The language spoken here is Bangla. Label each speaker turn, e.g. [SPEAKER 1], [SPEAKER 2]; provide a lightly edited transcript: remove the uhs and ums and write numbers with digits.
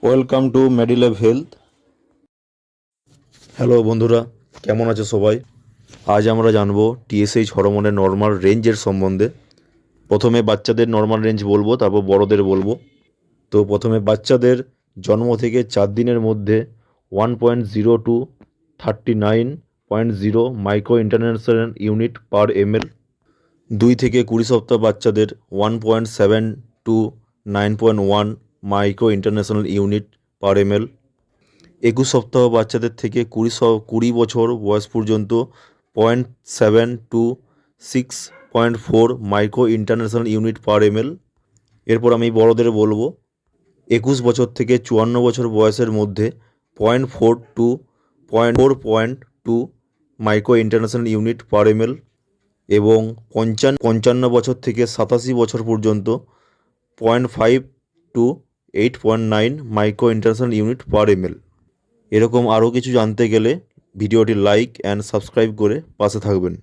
[SPEAKER 1] Welcome to Medilev health. Hello বন্ধুরা, কেমন আছে সবাই? আজ আমরা জানবো টিএসএইচ হরমোনের নর্মাল রেঞ্জের সম্বন্ধে। প্রথমে বাচ্চাদের নর্মাল রেঞ্জ বলবো, তারপর বড়দের বলবো। তো প্রথমে বাচ্চাদের জন্ম থেকে 4 দিনের মধ্যে 1.0 to 39.0 micro international unit per ML. 2 থেকে 20 সপ্তাহ বাচ্চাদের 1.7 to 9.1 micro international unit per ML. 21 সপ্তাহ বাচ্চাদের থেকে 20 বছর বয়স পর্যন্ত 0.7 to 6.4 micro international unit per ML. এরপর আমি বড়দের বলবো 21 বছর থেকে 54 বছর বয়সের মধ্যে 0.4 to 0.2 micro international unit per ML এবং 55 বছর থেকে 87 বছর পর্যন্ত 0.5 to 8.9 micro international unit per ML. এরকম আরও কিছু জানতে গেলে ভিডিওটি লাইক অ্যান্ড সাবস্ক্রাইব করে পাশে থাকবেন।